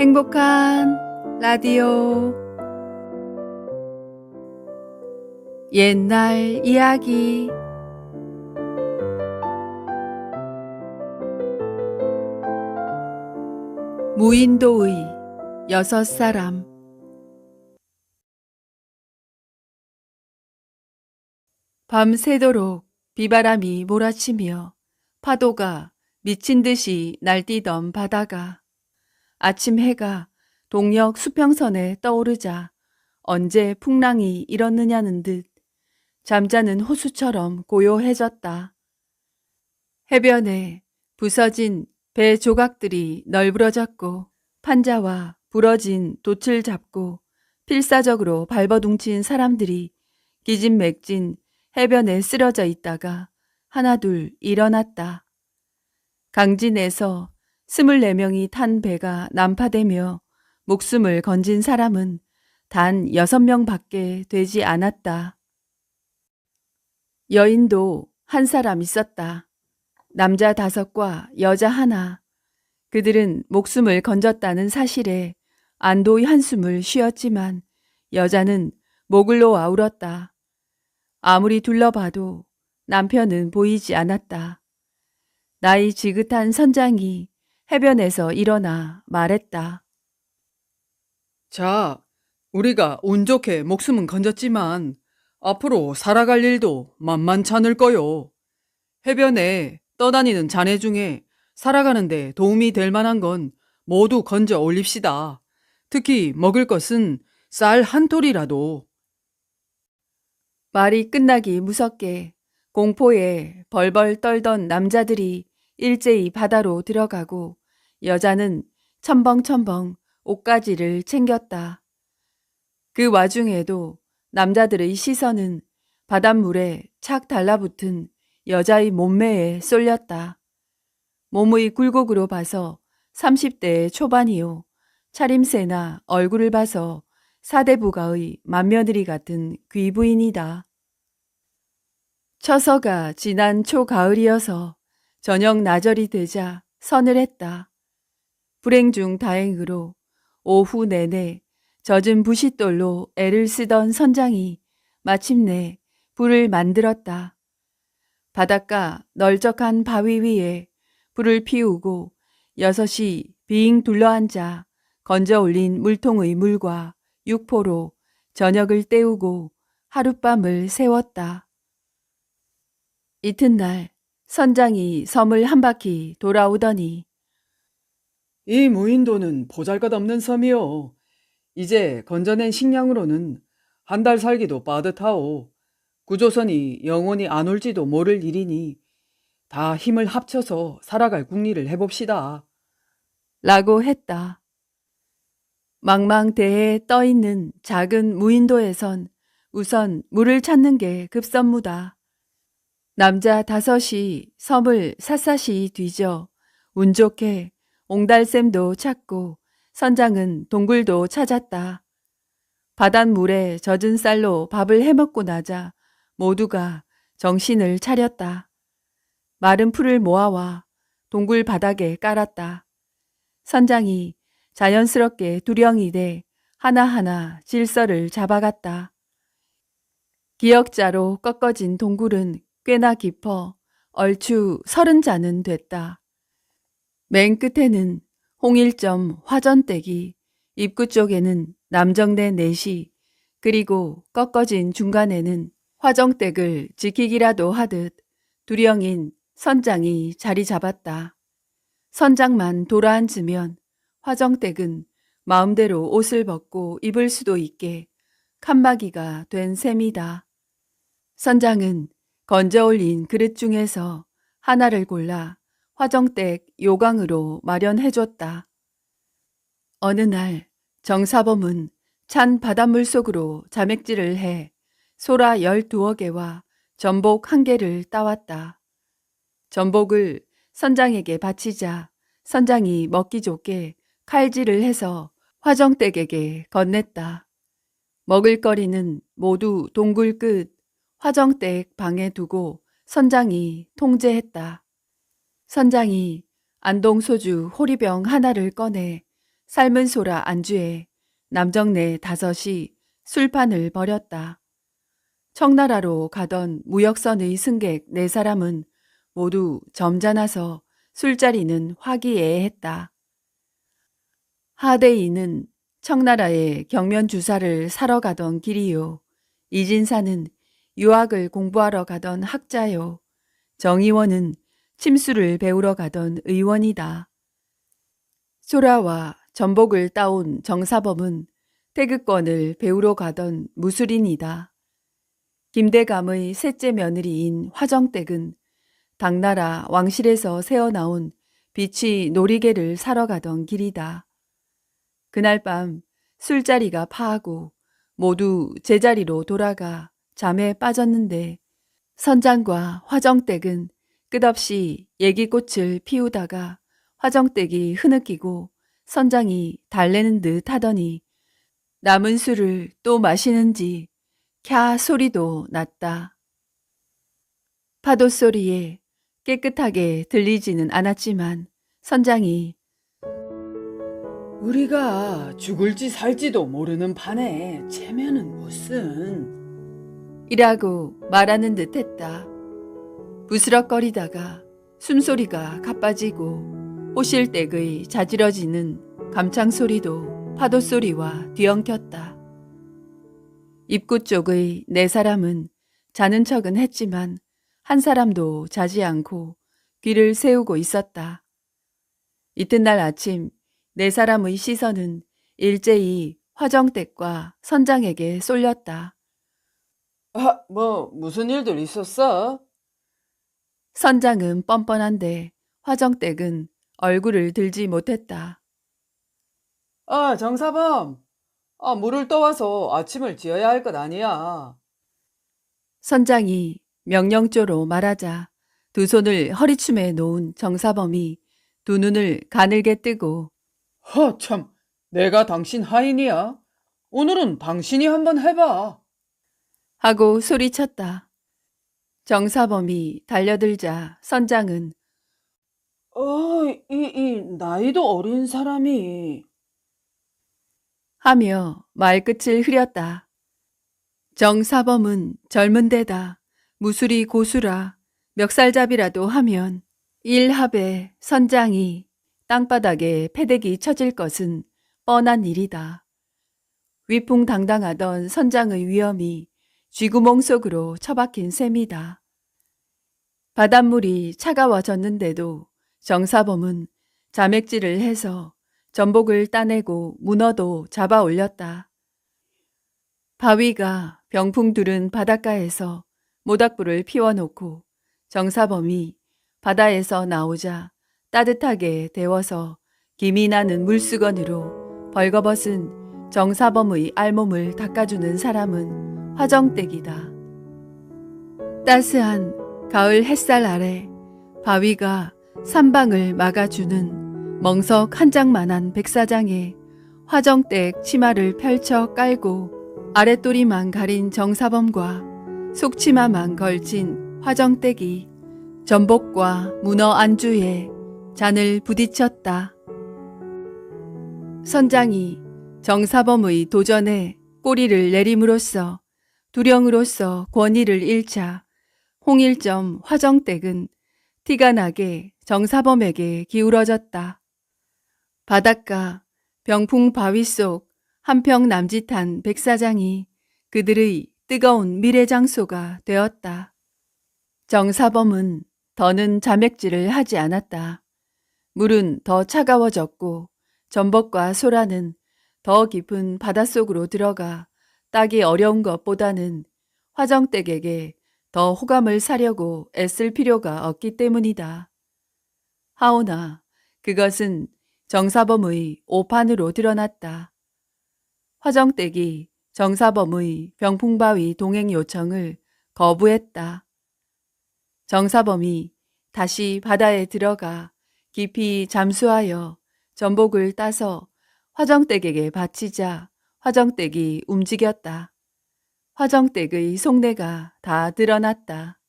행복한 라디오. 옛날 이야기. 무인도의 6사람. 밤새도록 비바람이 몰아치며 파도가 미친 듯이 날뛰던 바다가 아침 해가 동력 수평선에 떠오르자 언제 풍랑이 일었느냐는 듯 잠자는 호수처럼 고요해졌다. 해변에 부서진 배 조각들이 널브러졌고 판자와 부러진 돛을 잡고 필사적으로 발버둥친 사람들이 기진맥진 해변에 쓰러져 있다가 하나둘 일어났다. 강진에서 24명이 탄 배가 난파되며 목숨을 건진 사람은 단 6명밖에 되지 않았다. 여인도 한 사람 있었다. 남자 5과 여자 1. 그들은 목숨을 건졌다는 사실에 안도의 한숨을 쉬었지만 여자는 목을 놓아 울었다. 아무리 둘러봐도 남편은 보이지 않았다. 나이 지긋한 선장이 해변에서 일어나 말했다. 자, 우리가 운 좋게 목숨은 건졌지만 앞으로 살아갈 일도 만만찮을 거요. 해변에 떠다니는 자네 중에 살아가는데 도움이 될 만한 건 모두 건져 올립시다. 특히 먹을 것은 쌀 한 톨이라도. 말이 끝나기 무섭게 공포에 벌벌 떨던 남자들이 일제히 바다로 들어가고 여자는 첨벙첨벙 옷가지를 챙겼다. 그 와중에도 남자들의 시선은 바닷물에 착 달라붙은 여자의 몸매에 쏠렸다. 몸의 굴곡으로 봐서 30대 초반이요. 차림새나 얼굴을 봐서 사대부가의 맏며느리 같은 귀부인이다. 처서가 지난 초가을이어서 저녁 나절이 되자 서늘했다. 불행 중 다행으로 오후 내내 젖은 부싯돌로 애를 쓰던 선장이 마침내 불을 만들었다. 바닷가 널쩍한 바위 위에 불을 피우고 6이 빙 둘러앉아 건져 올린 물통의 물과 육포로 저녁을 때우고 하룻밤을 새웠다. 이튿날 선장이 섬을 한 바퀴 돌아오더니 이 무인도는 보잘것없는 섬이요. 이제 건져낸 식량으로는 한 달 살기도 빠듯하오. 구조선이 영원히 안 올지도 모를 일이니 다 힘을 합쳐서 살아갈 궁리를 해봅시다. 라고 했다. 망망대해에 떠있는 작은 무인도에선 우선 물을 찾는 게 급선무다. 남자 5이 섬을 샅샅이 뒤져 운 좋게 옹달샘도 찾고 선장은 동굴도 찾았다. 바닷물에 젖은 쌀로 밥을 해먹고 나자 모두가 정신을 차렸다. 마른 풀을 모아와 동굴 바닥에 깔았다. 선장이 자연스럽게 두령이 돼 하나하나 질서를 잡아갔다. 기역자로 꺾어진 동굴은 꽤나 깊어 얼추 30자는 됐다. 맨 끝에는 홍일점 화전댁이, 입구 쪽에는 남정네 넷이, 그리고 꺾어진 중간에는 화정댁을 지키기라도 하듯 두령인 선장이 자리 잡았다. 선장만 돌아앉으면 화정댁은 마음대로 옷을 벗고 입을 수도 있게 칸막이가 된 셈이다. 선장은 건져 올린 그릇 중에서 하나를 골라 화정댁 요강으로 마련해줬다. 어느 날 정사범은 찬 바닷물 속으로 자맥질을 해 소라 12개와 전복 1개를 따왔다. 전복을 선장에게 바치자 선장이 먹기 좋게 칼질을 해서 화정댁에게 건넸다. 먹을거리는 모두 동굴 끝 화정댁 방에 두고 선장이 통제했다. 선장이 안동소주 호리병 하나를 꺼내 삶은 소라 안주에 남정네 다섯이 술판을 벌였다. 청나라로 가던 무역선의 승객 네 사람은 모두 점잖아서 술자리는 화기애애했다. 하대인은 청나라에 경면 주사를 사러 가던 길이요. 이진사는 유학을 공부하러 가던 학자요. 정의원은 침수를 배우러 가던 의원이다. 소라와 전복을 따온 정사범은 태극권을 배우러 가던 무술인이다. 김대감의 셋째 며느리인 화정댁은 당나라 왕실에서 새어나온 비치 놀이개를 사러 가던 길이다. 그날 밤 술자리가 파하고 모두 제자리로 돌아가 잠에 빠졌는데 선장과 화정댁은 끝없이 얘기꽃을 피우다가 화정댁이 흐느끼고 선장이 달래는 듯 하더니 남은 술을 또 마시는지 캬 소리도 났다. 파도 소리에 깨끗하게 들리지는 않았지만 선장이 우리가 죽을지 살지도 모르는 판에 체면은 무슨. 이라고 말하는 듯 했다. 부스럭거리다가 숨소리가 가빠지고 호실댁의 자지러지는 감창소리도 파도소리와 뒤엉켰다. 입구 쪽의 네 사람은 자는 척은 했지만 한 사람도 자지 않고 귀를 세우고 있었다. 이튿날 아침 네 사람의 시선은 일제히 화정댁과 선장에게 쏠렸다. 무슨 일들 있었어? 선장은 뻔뻔한데 화정댁은 얼굴을 들지 못했다. 정사범. 물을 떠와서 아침을 지어야 할 것 아니야. 선장이 명령조로 말하자 두 손을 허리춤에 놓은 정사범이 두 눈을 가늘게 뜨고 참, 내가 당신 하인이야. 오늘은 당신이 한번 해봐. 하고 소리쳤다. 정사범이 달려들자 선장은 이 나이도 어린 사람이. 하며 말끝을 흐렸다. 정사범은 젊은 데다 무술이 고수라 멱살잡이라도 하면 일합에 선장이 땅바닥에 패대기 쳐질 것은 뻔한 일이다. 위풍당당하던 선장의 위엄이 쥐구멍 속으로 처박힌 셈이다. 바닷물이 차가워졌는데도 정사범은 자맥질을 해서 전복을 따내고 문어도 잡아 올렸다. 바위가 병풍 두른 바닷가에서 모닥불을 피워놓고 정사범이 바다에서 나오자 따뜻하게 데워서 김이 나는 물수건으로 벌거벗은 정사범의 알몸을 닦아주는 사람은 화정댁이다. 따스한 가을 햇살 아래 바위가 산방을 막아주는 멍석 한 장만한 백사장에 화정댁 치마를 펼쳐 깔고 아랫도리만 가린 정사범과 속치마만 걸친 화정댁이 전복과 문어 안주에 잔을 부딪혔다. 선장이 정사범의 도전에 꼬리를 내림으로써 두령으로서 권위를 잃자 홍일점 화정댁은 티가 나게 정사범에게 기울어졌다. 바닷가 병풍 바위 속 한평 남짓한 백사장이 그들의 뜨거운 미래 장소가 되었다. 정사범은 더는 자맥질을 하지 않았다. 물은 더 차가워졌고 전복과 소라는 더 깊은 바닷속으로 들어가 따기 어려운 것보다는 화정댁에게 더 호감을 사려고 애쓸 필요가 없기 때문이다. 하오나 그것은 정사범의 오판으로 드러났다. 화정댁이 정사범의 병풍바위 동행 요청을 거부했다. 정사범이 다시 바다에 들어가 깊이 잠수하여 전복을 따서 화정댁에게 바치자 화정댁이 움직였다. 화정댁의 속내가 다 드러났다.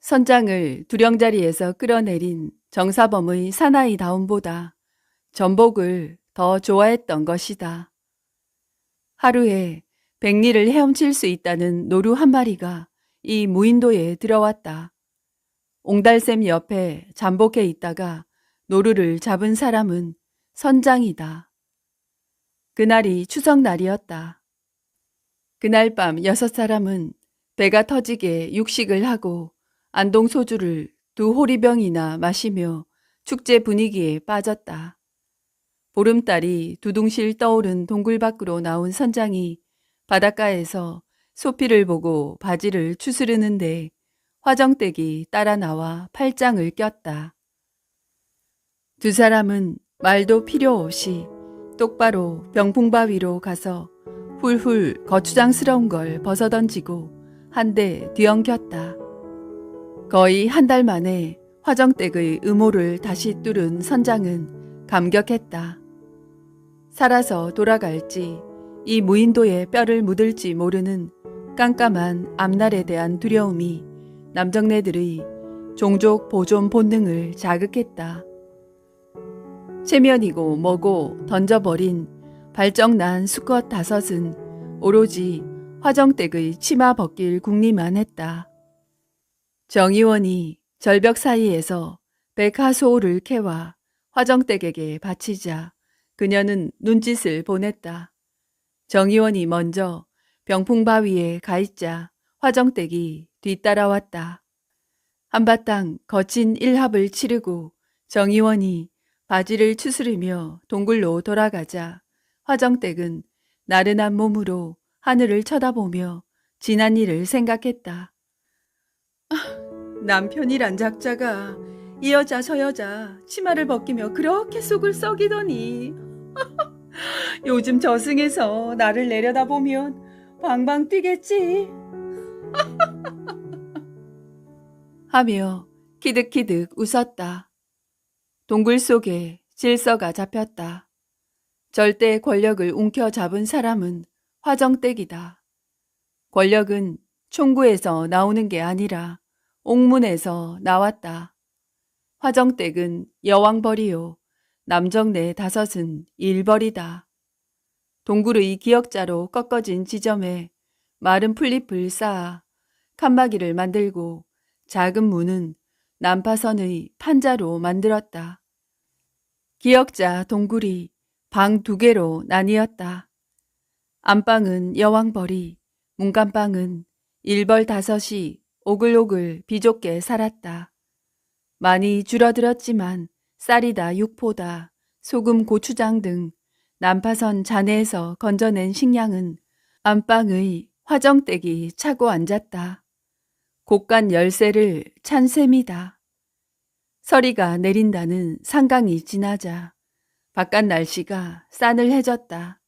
선장을 두령자리에서 끌어내린 정사범의 사나이다움보다 전복을 더 좋아했던 것이다. 하루에 100리를 헤엄칠 수 있다는 노루 한 마리가 이 무인도에 들어왔다. 옹달샘 옆에 잠복해 있다가 노루를 잡은 사람은 선장이다. 그날이 추석날이었다. 그날 밤 6사람은 배가 터지게 육식을 하고 안동소주를 2호리병이나 마시며 축제 분위기에 빠졌다. 보름달이 두둥실 떠오른 동굴 밖으로 나온 선장이 바닷가에서 소피를 보고 바지를 추스르는데 화정댁이 따라 나와 팔짱을 꼈다. 두 사람은 말도 필요 없이 똑바로 병풍바위로 가서 훌훌 거추장스러운 걸 벗어던지고 한 대 뒤엉켰다. 거의 한 달 만에 화정댁의 음호를 다시 뚫은 선장은 감격했다. 살아서 돌아갈지 이 무인도에 뼈를 묻을지 모르는 깜깜한 앞날에 대한 두려움이 남정네들의 종족 보존 본능을 자극했다. 체면이고 뭐고 던져버린 발정난 수컷 5은 오로지 화정댁의 치마 벗길 궁리만 했다. 정의원이 절벽 사이에서 백화소를 캐와 화정댁에게 바치자 그녀는 눈짓을 보냈다. 정의원이 먼저 병풍바위에 가 있자 화정댁이 뒤따라왔다. 한바탕 거친 일합을 치르고 정의원이 바지를 추스르며 동굴로 돌아가자 화정댁은 나른한 몸으로 하늘을 쳐다보며 지난 일을 생각했다. 남편이란 작자가 이 여자 저 여자 치마를 벗기며 그렇게 속을 썩이더니 요즘 저승에서 나를 내려다보면 방방 뛰겠지 하며 키득키득 웃었다. 동굴 속에 질서가 잡혔다. 절대 권력을 움켜잡은 사람은 화정댁이다. 권력은 총구에서 나오는 게 아니라 옥문에서 나왔다. 화정댁은 여왕벌이요. 남정네 5은 일벌이다. 동굴의 기역자로 꺾어진 지점에 마른 풀잎을 쌓아 칸막이를 만들고 작은 문은 난파선의 판자로 만들었다. 기역자 동굴이 방 2개로 나뉘었다. 안방은 여왕벌이, 문간방은 일벌 5이 오글오글 비좁게 살았다. 많이 줄어들었지만 쌀이다 육포다 소금 고추장 등 난파선 잔해에서 건져낸 식량은 안방의 화정댁이 차고 앉았다. 곡간 열쇠를 찬 셈이다. 서리가 내린다는 상강이 지나자 바깥 날씨가 싸늘해졌다.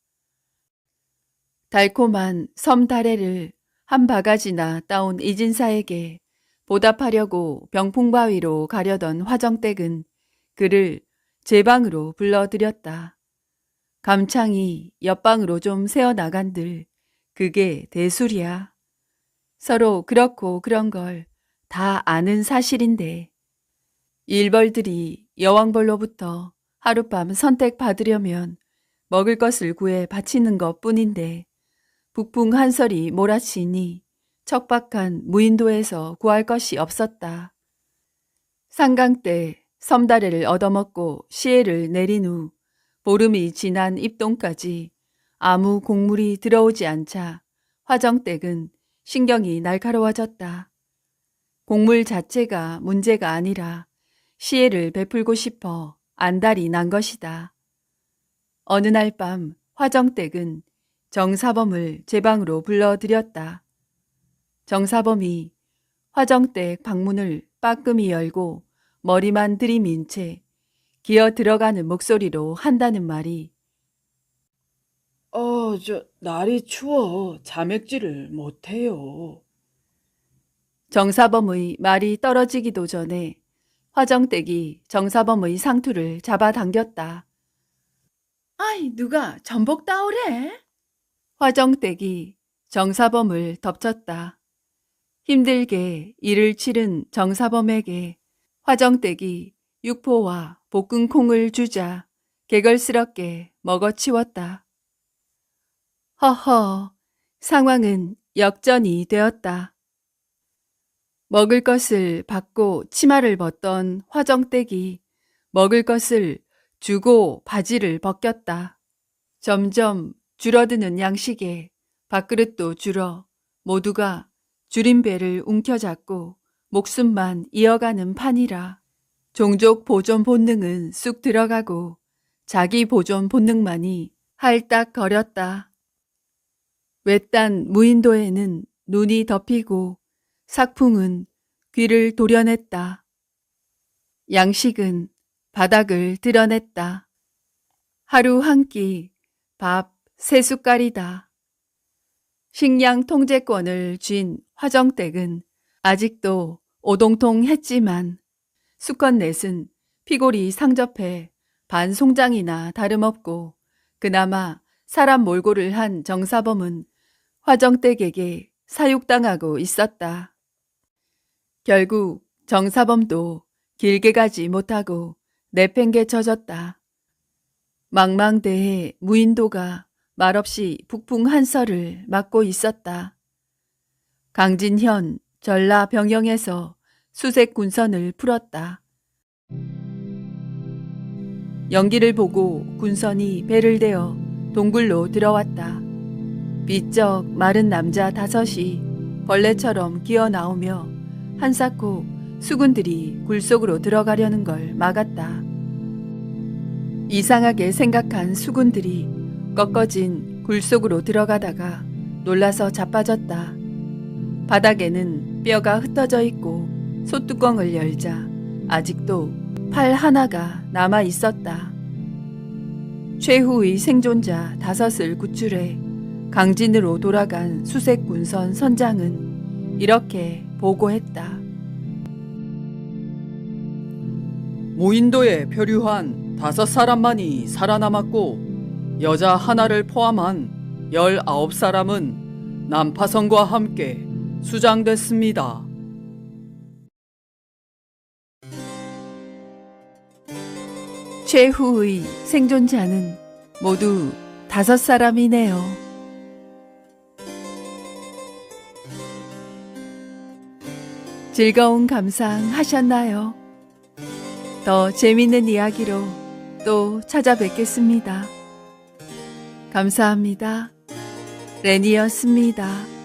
달콤한 섬다래를 한 바가지나 따온 이진사에게 보답하려고 병풍바위로 가려던 화정댁은 그를 제 방으로 불러들였다. 감창이 옆방으로 좀 새어나간들 그게 대수리야. 서로 그렇고 그런 걸 다 아는 사실인데 일벌들이 여왕벌로부터 하룻밤 선택받으려면 먹을 것을 구해 바치는 것뿐인데 북풍 한설이 몰아치니 척박한 무인도에서 구할 것이 없었다. 상강 때 섬다래를 얻어먹고 시해를 내린 후 보름이 지난 입동까지 아무 곡물이 들어오지 않자 화정댁은 신경이 날카로워졌다. 곡물 자체가 문제가 아니라 시해를 베풀고 싶어 안달이 난 것이다. 어느 날 밤 화정댁은 정사범을 제 방으로 불러들였다. 정사범이 화정댁 방문을 빠끔히 열고 머리만 들이민 채 기어 들어가는 목소리로 한다는 말이 날이 추워 자맥지를 못해요. 정사범의 말이 떨어지기도 전에 화정댁이 정사범의 상투를 잡아당겼다. 아이, 누가 전복 따오래? 화정댁이 정사범을 덮쳤다. 힘들게 일을 치른 정사범에게 화정댁이 육포와 볶은 콩을 주자 개걸스럽게 먹어치웠다. 허허, 상황은 역전이 되었다. 먹을 것을 받고 치마를 벗던 화정댁이 먹을 것을 주고 바지를 벗겼다. 점점 줄어드는 양식에 밥그릇도 줄어 모두가 줄임배를 움켜잡고 목숨만 이어가는 판이라. 종족 보존 본능은 쑥 들어가고 자기 보존 본능만이 할딱거렸다. 외딴 무인도에는 눈이 덮이고 삭풍은 귀를 도려냈다. 양식은 바닥을 드러냈다. 하루 한 끼 밥 3숟갈이다. 식량 통제권을 쥔 화정댁은 아직도 오동통했지만 수컷 넷은 피골이 상접해 반송장이나 다름없고 그나마 사람 몰골을 한 정사범은 화정댁에게 사육당하고 있었다. 결국 정사범도 길게 가지 못하고 내팽개쳐졌다. 망망대해 무인도가 말없이 북풍 한설을 맞고 있었다. 강진현 전라 병영에서 수색 군선을 풀었다. 연기를 보고 군선이 배를 대어 동굴로 들어왔다. 비쩍 마른 남자 5이 벌레처럼 기어 나오며 한사코 수군들이 굴 속으로 들어가려는 걸 막았다. 이상하게 생각한 수군들이 꺾어진 굴 속으로 들어가다가 놀라서 자빠졌다. 바닥에는 뼈가 흩어져 있고 소뚜껑을 열자 아직도 팔 하나가 남아 있었다. 최후의 생존자 5을 구출해 강진으로 돌아간 수색군선 선장은 이렇게 보고했다. 무인도에 표류한 5사람만이 살아남았고 여자 하나를 포함한 19사람은 난파선과 함께 수장됐습니다. 최후의 생존자는 모두 5사람이네요. 즐거운 감상 하셨나요? 더 재밌는 이야기로 또 찾아뵙겠습니다. 감사합니다. 렌이었습니다.